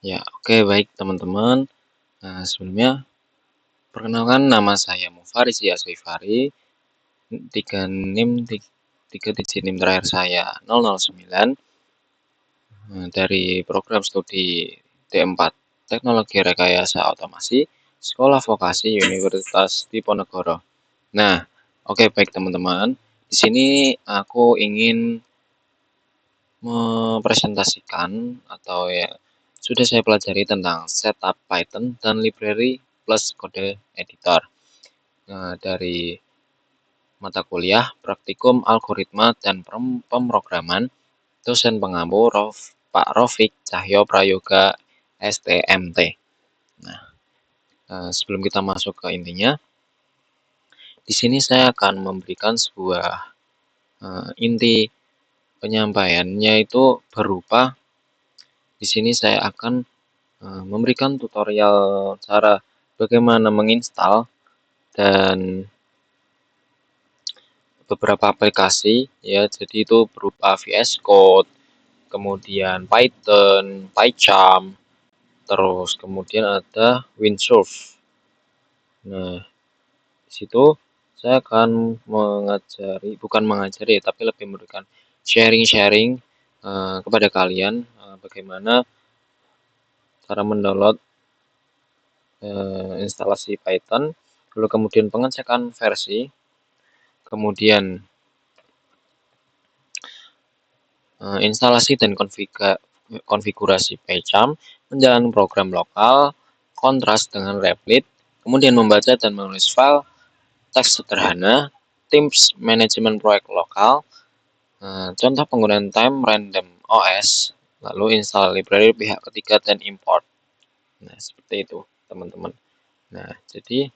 Ya, oke, baik teman-teman. Sebelumnya perkenalkan nama saya Mufaris Yasifari, tiga NIM tiga digit NIM terakhir saya 009, dari program studi D4 Teknologi Rekayasa Otomasi Sekolah Vokasi Universitas Diponegoro. Nah, oke, baik teman-teman. Di sini aku ingin mempresentasikan atau ya sudah saya pelajari tentang setup Python dan library plus kode editor. Nah, dari mata kuliah Praktikum Algoritma dan Pemrograman, dosen pengampu Pak Rofik Cahyo Prayoga STMT. Nah, sebelum kita masuk ke intinya, di sini saya akan memberikan sebuah inti penyampaiannya itu berupa di sini saya akan memberikan tutorial cara bagaimana menginstal dan beberapa aplikasi ya, jadi itu berupa VS Code, kemudian Python, PyCharm, terus kemudian ada Windsurf. Nah, di situ saya akan bukan mengajari tapi lebih memberikan sharing-sharing kepada kalian bagaimana cara mendownload instalasi Python, lalu kemudian pengecekan versi, kemudian instalasi dan konfigurasi PyCharm, menjalankan program lokal, kontras dengan Replit, kemudian membaca dan menulis file teks sederhana, Teams manajemen proyek lokal, contoh penggunaan Time Random OS, lalu install library pihak ketiga dan import. Nah, seperti itu, teman-teman. Nah, jadi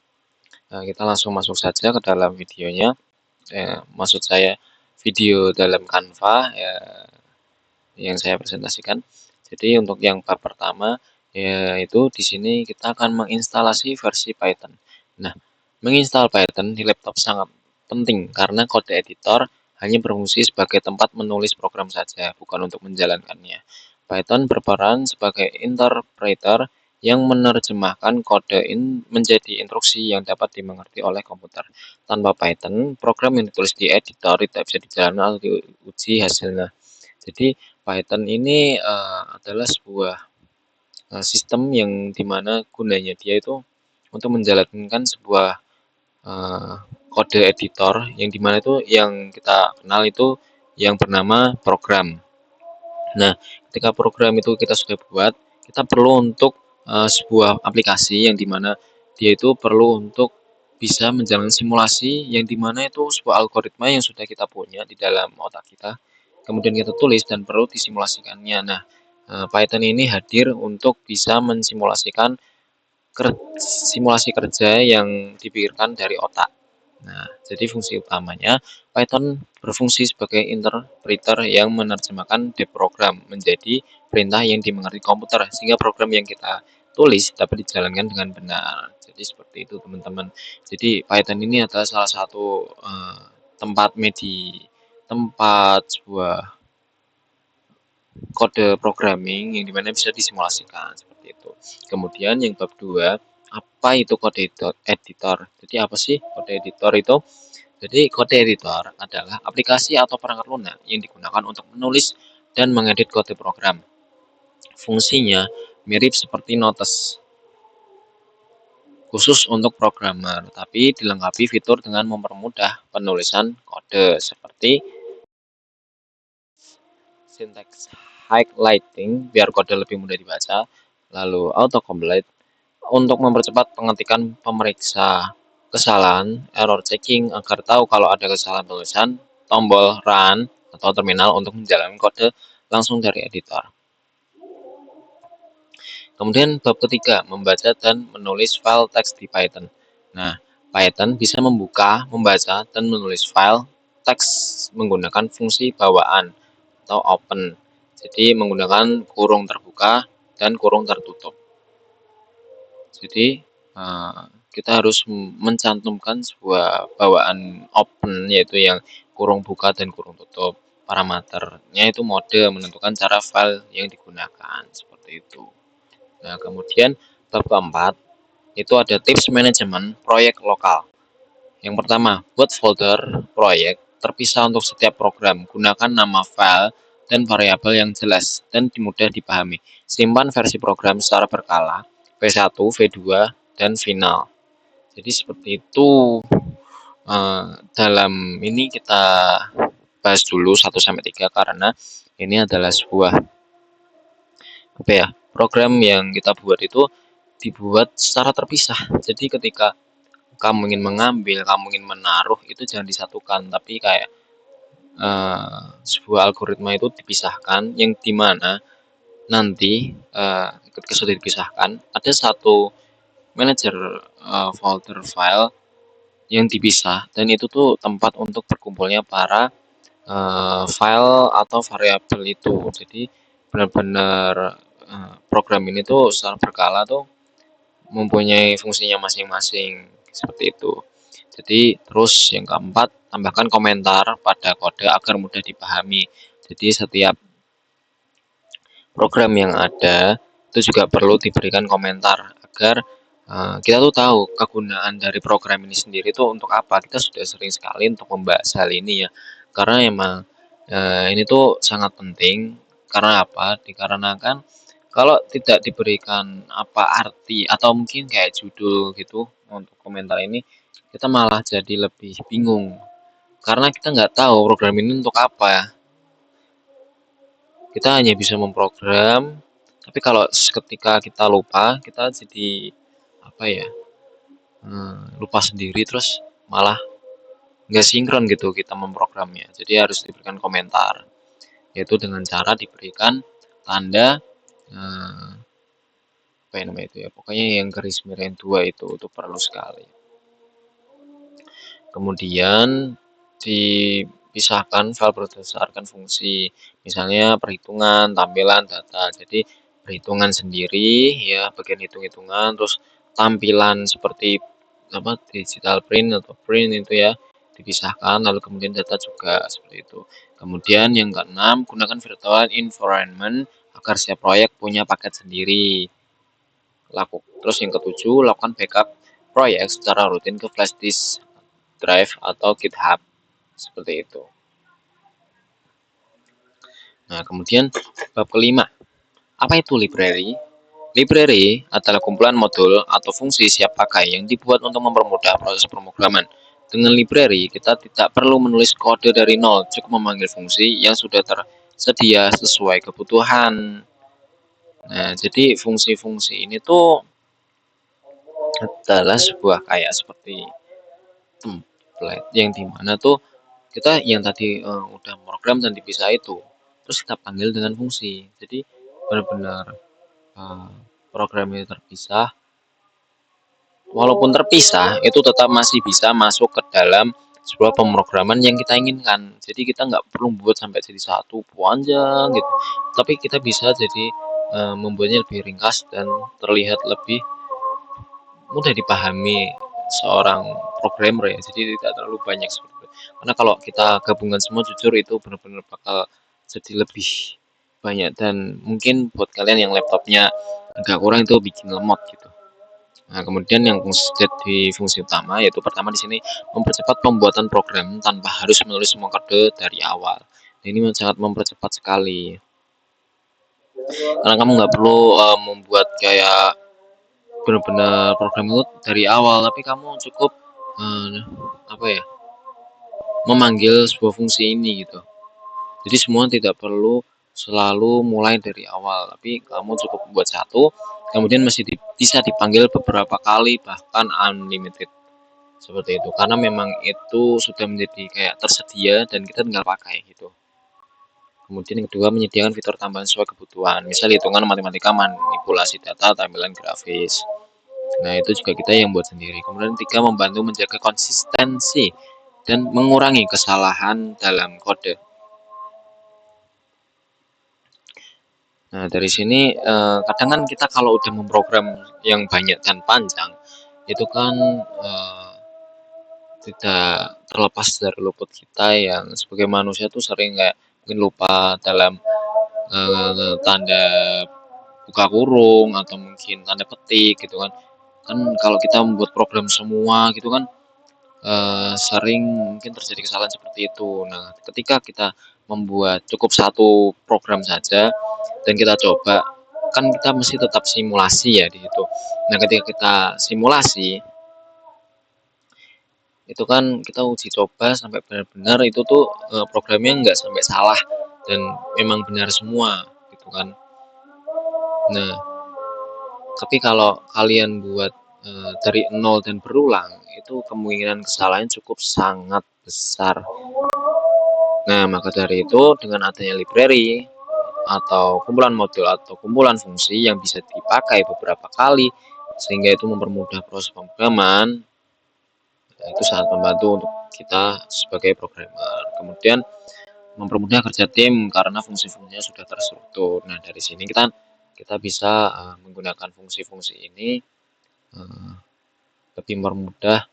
kita langsung masuk saja ke dalam videonya. Maksud saya video dalam Canva ya, yang saya presentasikan. Jadi untuk yang bab pertama yaitu di sini kita akan menginstalasi versi Python. Nah, menginstal Python di laptop sangat penting karena kode editor hanya berfungsi sebagai tempat menulis program saja, bukan untuk menjalankannya. Python berperan sebagai interpreter yang menerjemahkan kode menjadi instruksi yang dapat dimengerti oleh komputer. Tanpa Python, program yang ditulis di editor tidak bisa dijalankan atau diuji hasilnya. Jadi Python ini adalah sebuah sistem yang dimana gunanya dia itu untuk menjalankan sebuah uh, kode editor yang dimana itu yang kita kenal itu yang bernama program. Nah, ketika program itu kita sudah buat, kita perlu untuk sebuah aplikasi yang dimana dia itu perlu untuk bisa menjalankan simulasi yang dimana itu sebuah algoritma yang sudah kita punya di dalam otak kita, kemudian kita tulis dan perlu disimulasikannya. Nah, Python ini hadir untuk bisa mensimulasikan simulasi kerja yang dipikirkan dari otak. Nah, jadi fungsi utamanya Python berfungsi sebagai interpreter yang menerjemahkan program menjadi perintah yang dimengerti komputer sehingga program yang kita tulis dapat dijalankan dengan benar. Jadi seperti itu teman-teman. Jadi Python ini adalah salah satu tempat sebuah kode programming yang dimana bisa disimulasikan seperti itu. Kemudian yang bab 2, apa itu kode editor? Jadi apa sih kode editor itu? Jadi kode editor adalah aplikasi atau perangkat lunak yang digunakan untuk menulis dan mengedit kode program. Fungsinya mirip seperti Notes, khusus untuk programmer, tapi dilengkapi fitur dengan mempermudah penulisan kode seperti syntax highlighting biar kode lebih mudah dibaca, lalu autocomplete untuk mempercepat pengetikan pemeriksa kesalahan, error checking agar tahu kalau ada kesalahan tulisan, tombol run atau terminal untuk menjalankan kode langsung dari editor. Kemudian bab ketiga, membaca dan menulis file teks di Python. Nah, Python bisa membuka, membaca, dan menulis file teks menggunakan fungsi bawaan atau open. Jadi menggunakan kurung terbuka dan kurung tertutup. Jadi kita harus mencantumkan sebuah bawaan open yaitu yang kurung buka dan kurung tutup. Parameternya itu mode menentukan cara file yang digunakan seperti itu. Nah, kemudian bab keempat itu ada tips manajemen proyek lokal. Yang pertama, buat folder proyek terpisah untuk setiap program. Gunakan nama file dan variabel yang jelas dan mudah dipahami. Simpan versi program secara berkala, V1, V2, dan final. Jadi seperti itu. Dalam ini kita bahas dulu 1-3 karena ini adalah sebuah program yang kita buat itu dibuat secara terpisah. Jadi ketika kamu ingin mengambil, kamu ingin menaruh itu jangan disatukan, tapi kayak sebuah algoritma itu dipisahkan yang dimana nanti ketika sudah dipisahkan ada satu manajer folder file yang dipisah dan itu tuh tempat untuk berkumpulnya para file atau variabel itu. Jadi benar-benar program ini tuh secara berkala tuh mempunyai fungsinya masing-masing seperti itu. Jadi terus yang keempat, tambahkan komentar pada kode agar mudah dipahami. Jadi setiap program yang ada itu juga perlu diberikan komentar agar kita tuh tahu kegunaan dari program ini sendiri tuh untuk apa. Kita sudah sering sekali untuk membahas hal ini ya, karena emang ini tuh sangat penting. Karena apa? Dikarenakan kalau tidak diberikan apa arti atau mungkin kayak judul gitu untuk komentar ini, kita malah jadi lebih bingung karena kita nggak tahu program ini untuk apa ya. Kita hanya bisa memprogram, tapi kalau ketika kita lupa, kita jadi apa ya, lupa sendiri terus malah nggak sinkron gitu kita memprogramnya. Jadi harus diberikan komentar, yaitu dengan cara diberikan tanda eh, apa yang namanya itu ya, pokoknya yang garis merah yang 2 itu perlu sekali. Kemudian dipisahkan file berdasarkan fungsi, misalnya perhitungan, tampilan, data. Jadi perhitungan sendiri ya bagian hitung-hitungan, terus tampilan seperti apa digital print atau print itu ya dipisahkan, lalu kemudian data juga seperti itu. Kemudian yang keenam, gunakan virtual environment agar setiap proyek punya paket sendiri. Terus yang ketujuh, lakukan backup proyek secara rutin ke flash disk drive atau GitHub seperti itu. Nah, kemudian bab kelima, apa itu library? Library adalah kumpulan modul atau fungsi siap pakai yang dibuat untuk mempermudah proses pemrograman. Dengan library, kita tidak perlu menulis kode dari nol, cukup memanggil fungsi yang sudah tersedia sesuai kebutuhan. Nah, jadi fungsi-fungsi ini tuh adalah sebuah kayak seperti template yang dimana tuh kita yang tadi udah program dan dipisah itu terus kita panggil dengan fungsi. Jadi benar-benar program ini terpisah, walaupun terpisah itu tetap masih bisa masuk ke dalam sebuah pemrograman yang kita inginkan. Jadi kita nggak perlu buat sampai jadi satu panjang gitu, tapi kita bisa jadi membuatnya lebih ringkas dan terlihat lebih mudah dipahami seorang programmer ya, jadi tidak terlalu banyak seperti itu. Karena kalau kita gabungkan semua jujur itu benar-benar bakal jadi lebih banyak dan mungkin buat kalian yang laptopnya agak kurang itu bikin lemot gitu. Nah, kemudian yang fungsi utama yaitu pertama di sini mempercepat pembuatan program tanpa harus menulis semua kode dari awal. Nah, ini sangat mempercepat sekali. Karena kamu nggak perlu membuat kayak benar-benar program itu dari awal, tapi kamu cukup apa ya, memanggil sebuah fungsi ini gitu. Jadi semua tidak perlu selalu mulai dari awal, tapi kamu cukup buat satu, kemudian masih bisa dipanggil beberapa kali bahkan unlimited seperti itu. Karena memang itu sudah menjadi kayak tersedia dan kita tinggal pakai gitu. Kemudian yang kedua, menyediakan fitur tambahan sesuai kebutuhan, misal hitungan matematika, manipulasi data, tampilan grafis. Nah, itu juga kita yang buat sendiri. Kemudian tiga, membantu menjaga konsistensi dan mengurangi kesalahan dalam kode. Nah, dari sini kadang kan kita kalau udah memprogram yang banyak dan panjang, itu kan tidak terlepas dari luput kita yang sebagai manusia tuh sering kayak mungkin lupa dalam tanda buka kurung atau mungkin tanda petik gitu kan. Kan kalau kita membuat program semua gitu kan, sering mungkin terjadi kesalahan seperti itu. Nah, ketika kita membuat cukup satu program saja dan kita coba, kan kita mesti tetap simulasi ya di situ. Nah, ketika kita simulasi, itu kan kita uji coba sampai benar-benar itu tuh programnya nggak sampai salah dan memang benar semua gitu kan. Nah, tapi kalau kalian buat dari nol dan berulang, itu kemungkinan kesalahan cukup sangat besar. Nah, maka dari itu dengan adanya library atau kumpulan modul atau kumpulan fungsi yang bisa dipakai beberapa kali sehingga itu mempermudah proses pemrograman, itu sangat membantu untuk kita sebagai programmer. Kemudian mempermudah kerja tim karena fungsi-fungsinya sudah terstruktur. Nah, dari sini kita kita bisa menggunakan fungsi-fungsi ini uh, lebih mempermudah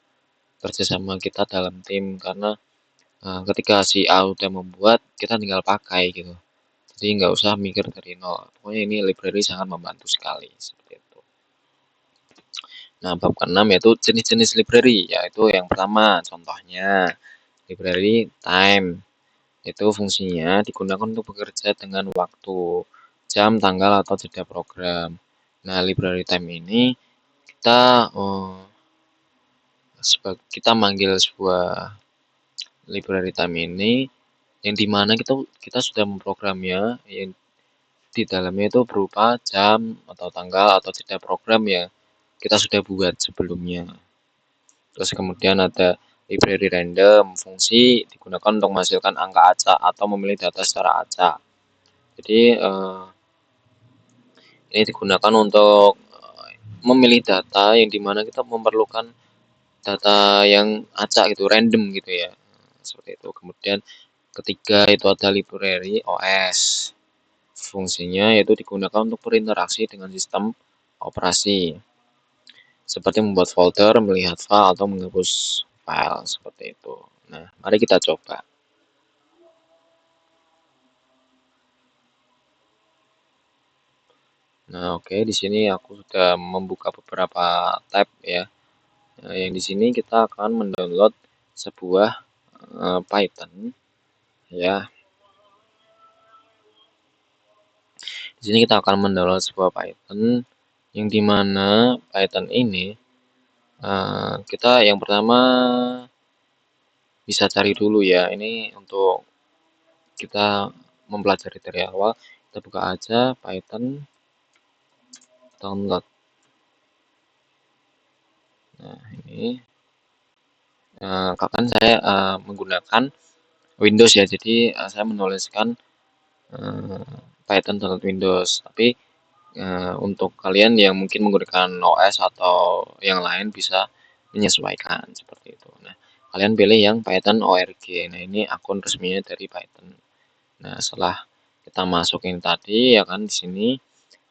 kerjasama kita dalam tim karena ketika si A udah membuat, kita tinggal pakai gitu. Jadi nggak usah mikir dari nol. Pokoknya ini library sangat membantu sekali seperti itu. Nah, bab ke-6 yaitu jenis-jenis library, yaitu yang pertama contohnya library time. Itu fungsinya digunakan untuk bekerja dengan waktu, jam, tanggal, atau jeda program. Nah, library time ini kita kita manggil sebuah library time ini yang dimana kita sudah memprogramnya yang di dalamnya itu berupa jam atau tanggal atau jeda program yang kita sudah buat sebelumnya. Terus kemudian ada library random, fungsi digunakan untuk menghasilkan angka acak atau memilih data secara acak. Jadi ini digunakan untuk memilih data yang dimana kita memerlukan data yang acak gitu, random gitu ya. Seperti itu. Kemudian ketiga itu ada library OS. Fungsinya yaitu digunakan untuk berinteraksi dengan sistem operasi. Seperti membuat folder, melihat file, atau menghapus file seperti itu. Nah, mari kita coba. Nah, oke, di sini aku sudah membuka beberapa tab ya. Nah, yang di sini kita akan mendownload sebuah Python ya. Di sini kita akan mendownload sebuah Python yang dimana Python ini kita yang pertama bisa cari dulu ya. Ini untuk kita mempelajari dari awal. Kita buka aja Python download. Nah, ini kapan saya menggunakan Windows ya. Jadi saya menuliskan Python download Windows. Tapi untuk kalian yang mungkin menggunakan OS atau yang lain bisa menyesuaikan seperti itu. Nah, kalian pilih yang Python org. Nah, ini akun resminya dari Python. Nah, setelah kita masukin tadi ya kan di sini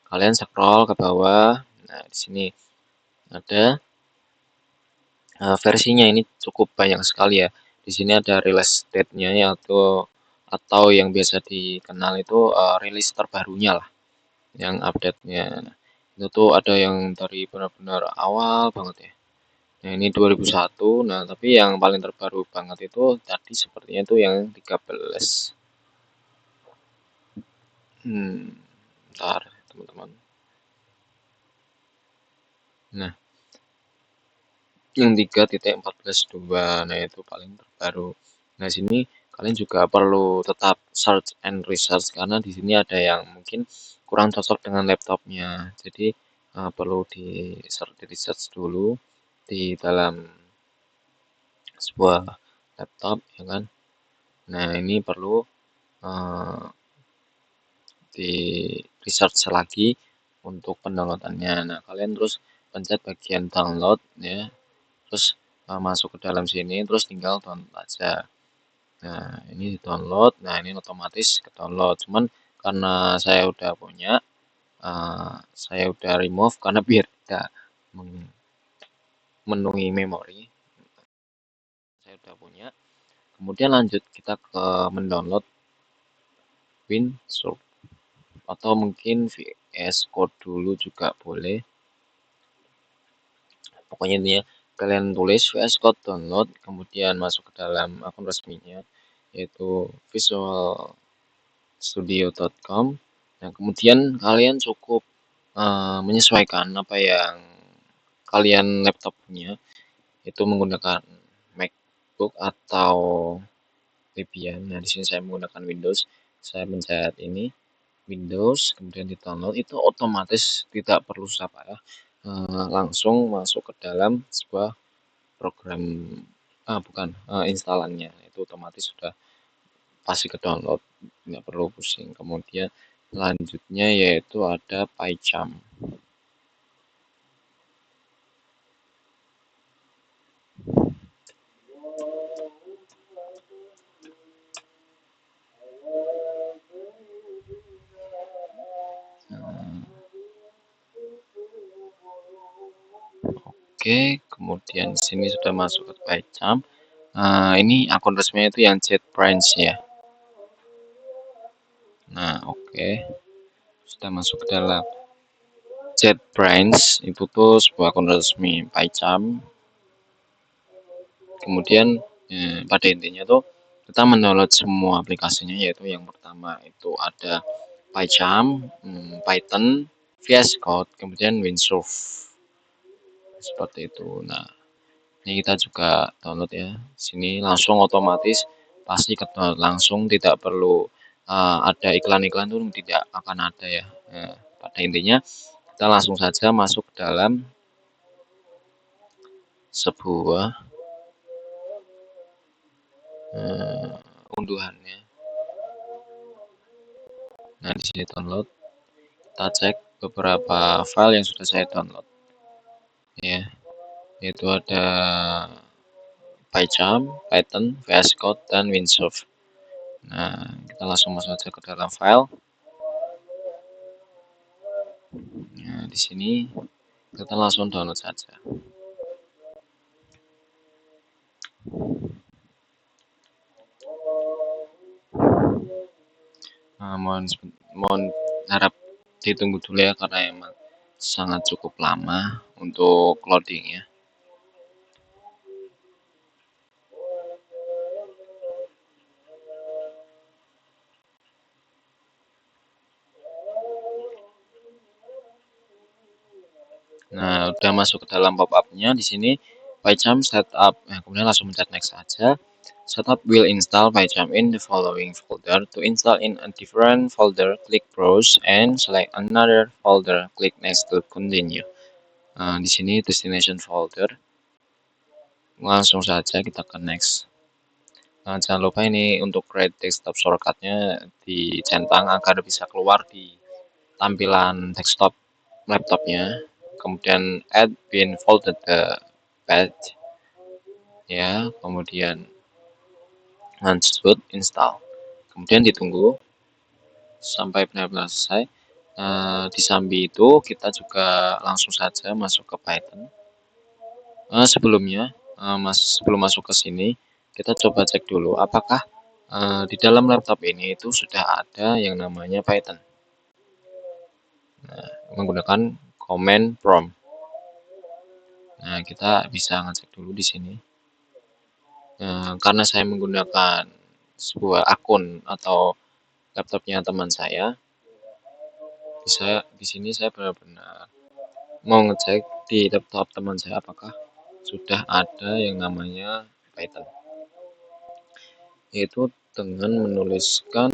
kalian scroll ke bawah. Nah, di sini ada versinya ini cukup banyak sekali ya. Di sini ada release date-nya yaitu atau yang biasa dikenal itu rilis terbarunya lah, yang update-nya. Nah, itu tuh ada yang dari benar-benar awal banget ya. Nah, ini 2001. Nah, tapi yang paling terbaru banget itu tadi sepertinya itu yang 13. Ntar teman-teman. Nah, yang 3.14.2. Nah, itu paling terbaru. Nah, sini kalian juga perlu tetap search and research karena di sini ada yang mungkin kurang cocok dengan laptopnya. Jadi perlu di search di research dulu di dalam sebuah laptop ya kan. Nah, ini perlu uh, di research lagi untuk pendownloadannya. Nah, kalian terus pencet bagian download ya. Terus masuk ke dalam sini terus tinggal download aja. Nah, ini di download. Nah, ini otomatis ke download. Cuman karena saya udah punya, saya udah remove karena biar tidak memenuhi memori. Saya udah punya. Kemudian lanjut kita ke mendownload WinSource atau mungkin VS Code dulu juga boleh. Pokoknya intinya kalian tulis VS Code download, kemudian masuk ke dalam akun resminya yaitu visualstudio.com. Nah, kemudian kalian cukup menyesuaikan apa yang kalian laptop punya, itu menggunakan MacBook atau Debian. Nah, di sini saya menggunakan Windows. Saya pencet ini Windows, kemudian di download, itu otomatis tidak perlu susah payah, langsung masuk ke dalam sebuah program, bukan, instalannya itu otomatis sudah pasti ke download, tidak perlu pusing. Kemudian selanjutnya yaitu ada PyCharm. Oke, kemudian di sini sudah masuk ke PyCharm. Ini akun resminya itu yang JetBrains ya. Nah, oke, sudah masuk ke dalam JetBrains, itu tuh sebuah akun resmi PyCharm. Kemudian pada intinya tuh kita mendownload semua aplikasinya, yaitu yang pertama itu ada PyCharm, Python, VS Code, kemudian Windsurf, seperti itu. Nah, ini kita juga download ya. Sini langsung otomatis pasti ke download langsung, tidak perlu ada iklan-iklan tuh tidak akan ada ya. Nah, pada intinya kita langsung saja masuk dalam sebuah unduhannya. Nah, di sini download, kita cek beberapa file yang sudah saya download ya, yaitu ada PyCharm, Python, VS Code, dan Windsurf. Nah, kita langsung masuk saja ke dalam file. Nah, di sini kita langsung download saja. Nah, mohon harap ditunggu dulu ya, karena emang sangat cukup lama untuk loadingnya. Nah, udah masuk ke dalam pop-up-nya di sini PyCharm setup. Nah, kemudian langsung pencet next saja. Setup will install PyCharm in the following folder. To install in a different folder, click browse and select another folder. Click next to continue. Nah, di sini destination folder. Langsung saja kita ke next. Nah, jangan lupa ini untuk create desktop shortcutnya dicentang agar bisa keluar di tampilan desktop laptopnya. Kemudian add bin folder the path ya, kemudian lanjut install, kemudian ditunggu sampai benar-benar selesai. Di sambil itu kita juga langsung saja masuk ke Python. Sebelum masuk ke sini, kita coba cek dulu apakah di dalam laptop ini itu sudah ada yang namanya Python. Nah, menggunakan command prompt. Nah, kita bisa ngecek dulu di sini. Karena saya menggunakan sebuah akun atau laptopnya teman saya, di sini saya benar-benar mau ngecek di laptop teman saya apakah sudah ada yang namanya Python, yaitu dengan menuliskan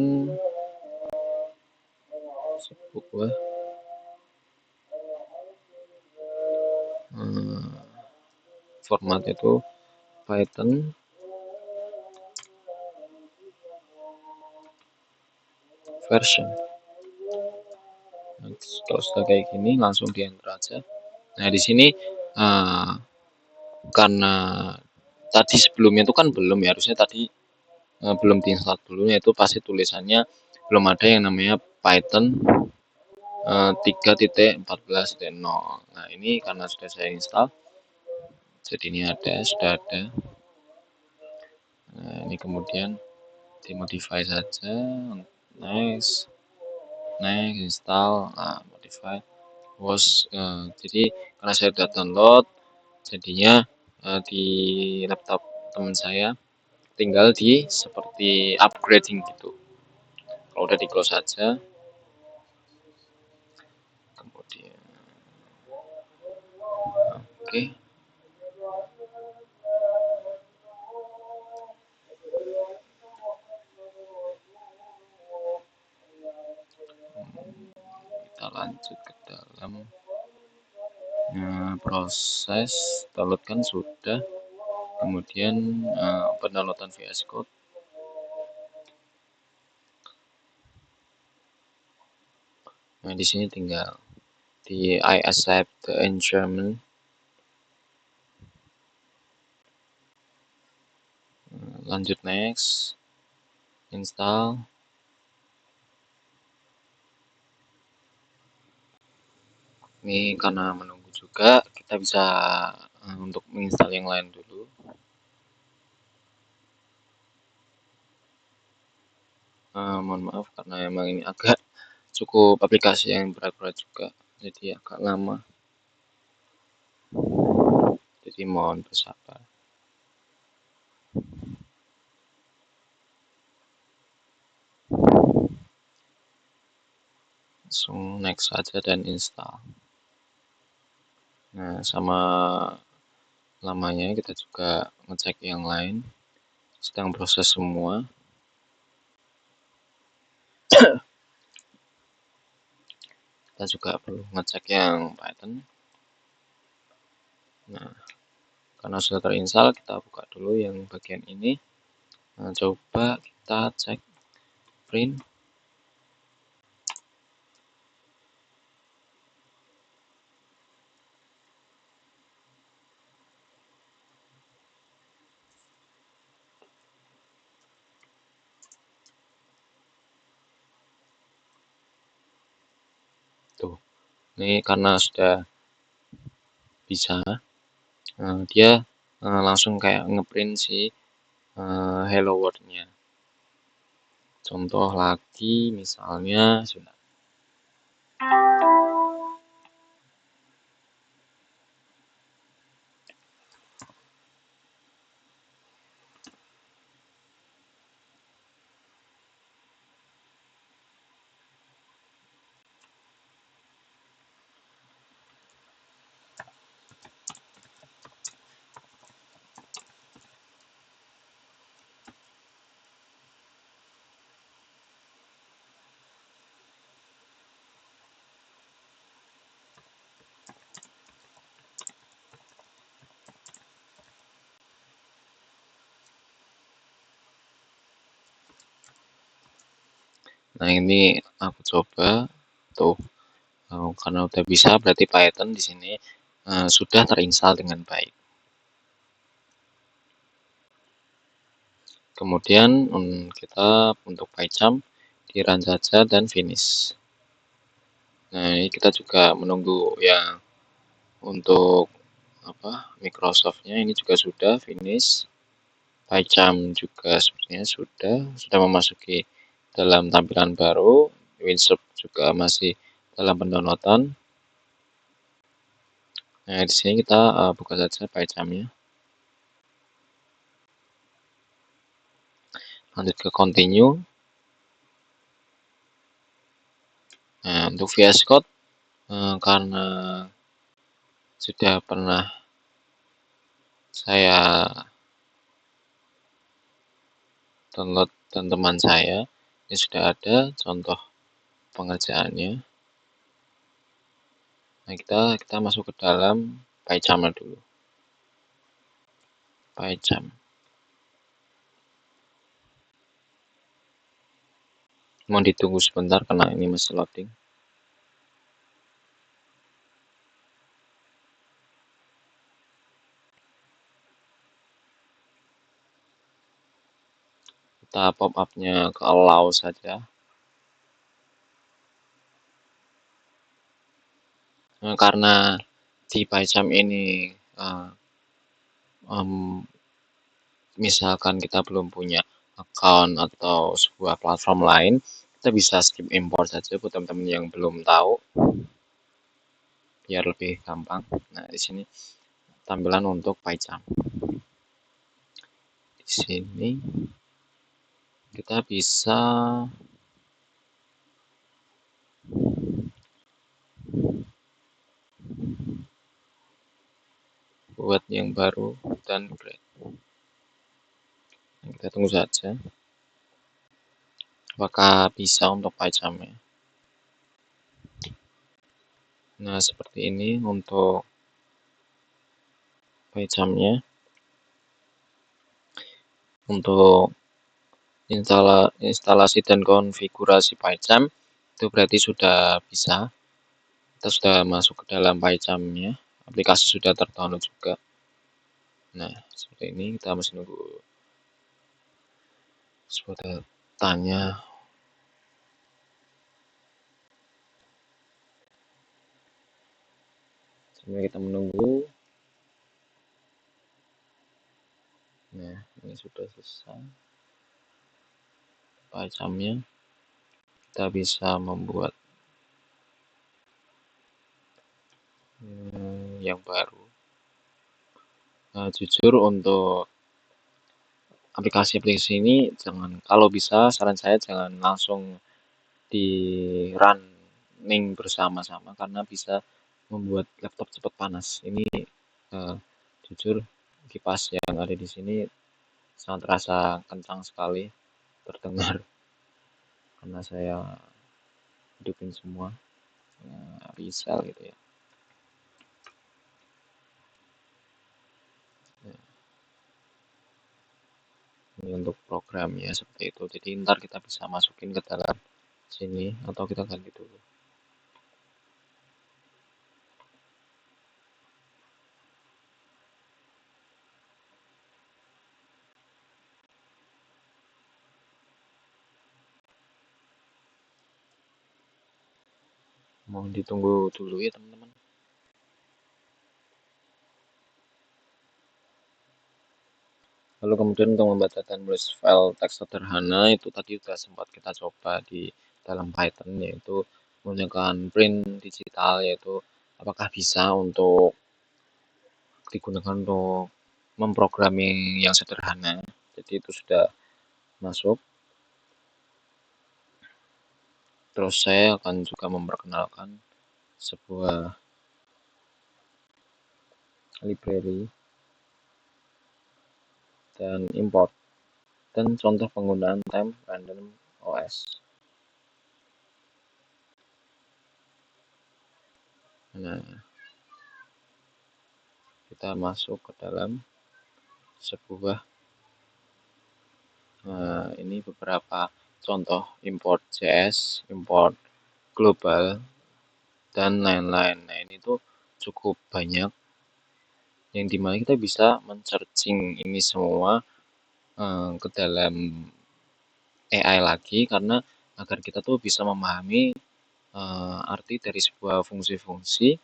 sebuah format, itu Python version. Nah, kalau sudah kayak gini langsung di enter aja. Nah, di sini karena tadi sebelumnya itu kan belum ya, harusnya tadi belum diinstal dulu, yaitu pasti tulisannya belum ada yang namanya Python 3.14.0. Nah, ini karena sudah saya install, jadi ini sudah ada. Nah, ini kemudian dimodify saja, next install, modify. file was jadi karena saya sudah download, jadinya di laptop teman saya tinggal di seperti upgrading gitu. Kalau udah di close saja, kemudian oke. Kita lanjut ke dalam proses download kan sudah, kemudian pendownloadan VS Code. Nah, di sini tinggal di I accept the arrangement. Lanjut next, install. Ini karena menunggu juga, kita bisa untuk menginstal yang lain dulu. Mohon maaf karena emang ini agak cukup aplikasi yang berat-berat juga, jadi agak lama. Jadi mohon bersabar. Langsung next saja dan install. Nah, sama lamanya kita juga ngecek yang lain. Sedang proses semua. Kita juga perlu ngecek yang Python. Nah, karena sudah terinstall, kita buka dulu yang bagian ini. Nah, coba kita cek print. Tuh, ini karena sudah bisa, dia langsung kayak ngeprint si hello world-nya. Contoh lagi misalnya sudah. Nah, ini aku coba tuh. Karena udah bisa, berarti Python di sini sudah terinstall dengan baik. Kemudian kita untuk PyCharm di run saja dan finish. Nah, ini kita juga menunggu yang untuk Microsoft-nya ini juga sudah finish. PyCharm juga sepertinya sudah memasuki dalam tampilan baru. WinShop juga masih dalam pendownloadan. Nah, di sini kita buka saja PyCharm-nya. Lanjut ke continue. Nah, untuk VS Code karena sudah pernah saya download dan teman saya, ini sudah ada contoh pengerjaannya. Nah, kita masuk ke dalam PyCharm dulu. PyCharm. Mohon ditunggu sebentar karena ini masih loading. Kita pop up-nya ke allow saja. Nah, karena di PyCharm ini misalkan kita belum punya account atau sebuah platform lain, kita bisa skip import saja buat teman-teman yang belum tahu. biar lebih gampang. Nah, di sini tampilan untuk PyCharm. Di sini kita bisa buat yang baru dan create. Kita tunggu saja apakah bisa untuk PyCharm ya. Nah, seperti ini untuk PyCharm-nya. Untuk instalasi dan konfigurasi PyCharm itu berarti sudah bisa. Kita sudah masuk ke dalam PyCharm-nya. Aplikasi sudah terdownload juga. Nah, seperti ini kita masih nunggu sebuah tanya. Sambil kita menunggu. Nah, ini sudah selesai PyCharm-nya. Kita bisa membuat yang baru. Nah, jujur untuk aplikasi-aplikasi ini kalau bisa saran saya jangan langsung di running bersama-sama karena bisa membuat laptop cepat panas. Ini jujur kipas yang ada di sini sangat terasa kencang sekali terdengar karena saya hidupin semua Rizal gitu ya. Ini untuk programnya seperti itu. Jadi ntar kita bisa masukin ke dalam sini atau kita ganti dulu. Mohon ditunggu dulu ya teman-teman. Lalu kemudian untuk membaca dan menulis file teks sederhana itu tadi sudah sempat kita coba di dalam Python, yaitu menggunakan print digital, yaitu apakah bisa untuk digunakan untuk memprogramming yang sederhana. Jadi itu sudah masuk. Terus saya akan juga memperkenalkan sebuah library dan import dan contoh penggunaan temp random OS. Nah, kita masuk ke dalam sebuah ini beberapa contoh import JS, import global, dan lain-lain. Nah, ini tuh cukup banyak yang dimana kita bisa men-searching ini semua ke dalam AI lagi karena agar kita tuh bisa memahami arti dari sebuah fungsi-fungsi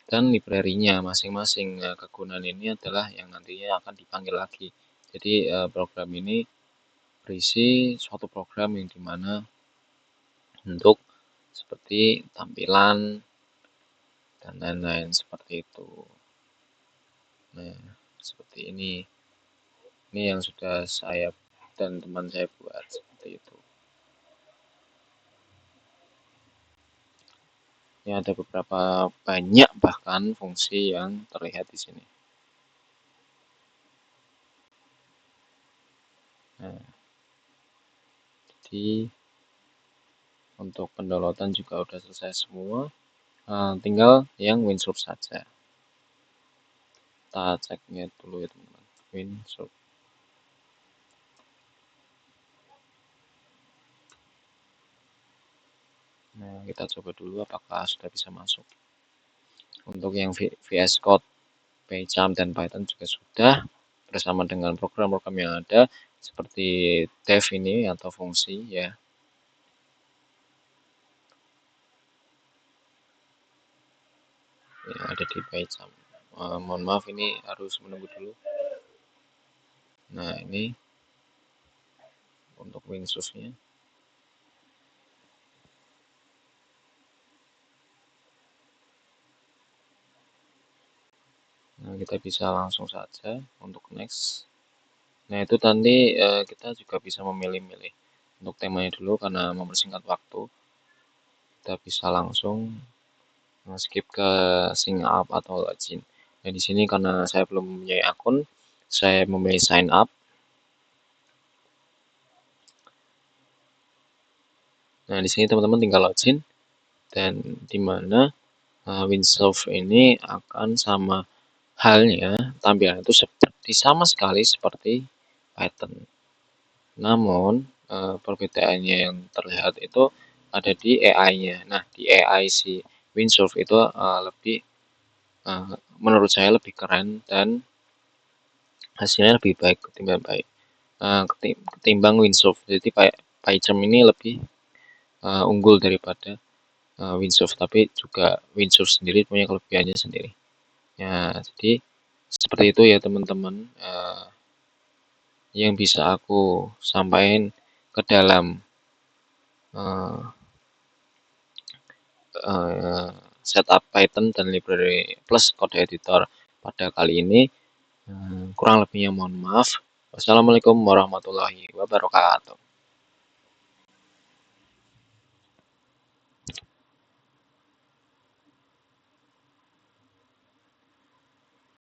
dan library-nya masing-masing. Nah, kegunaan ini adalah yang nantinya akan dipanggil lagi. Jadi program ini berisi suatu program yang dimana untuk seperti tampilan dan lain-lain seperti itu. Nah, seperti ini. Ini yang sudah saya dan teman saya buat seperti itu. Ini ada beberapa banyak bahkan fungsi yang terlihat di sini. Nah, jadi untuk pendownloadan juga udah selesai semua. Tinggal yang WinSource saja. Kita ceknya dulu ya teman-teman. WinSource. Nah, kita coba dulu apakah sudah bisa masuk. Untuk yang VS Code, PyCharm, dan Python juga sudah bersama dengan program-program yang ada seperti dev ini atau fungsi ya. Yang ada di PyCharm. Mohon maaf ini harus menunggu dulu. Nah, ini untuk WinSource-nya. Nah, kita bisa langsung saja untuk next. Nah, itu nanti kita juga bisa memilih-milih untuk temanya dulu karena mempersingkat waktu. Kita bisa langsung skip ke sign up atau login. Nah, di sini karena saya belum mempunyai akun, saya memilih sign up. Nah, di sini teman-teman tinggal login dan di mana Windsurf ini akan sama halnya tampilan itu seperti sama sekali seperti Python. Namun perbedaannya yang terlihat itu ada di AI-nya. Nah, di AI si Windsurf itu lebih menurut saya lebih keren dan hasilnya lebih baik ketimbang Windsurf. Jadi PyCharm ini lebih unggul daripada Windsurf, tapi juga Windsurf sendiri punya kelebihannya sendiri. Ya, jadi seperti itu ya teman-teman yang bisa aku sampaikan ke dalam setup Python dan library plus code editor pada kali ini. Kurang lebihnya mohon maaf. Wassalamualaikum warahmatullahi wabarakatuh.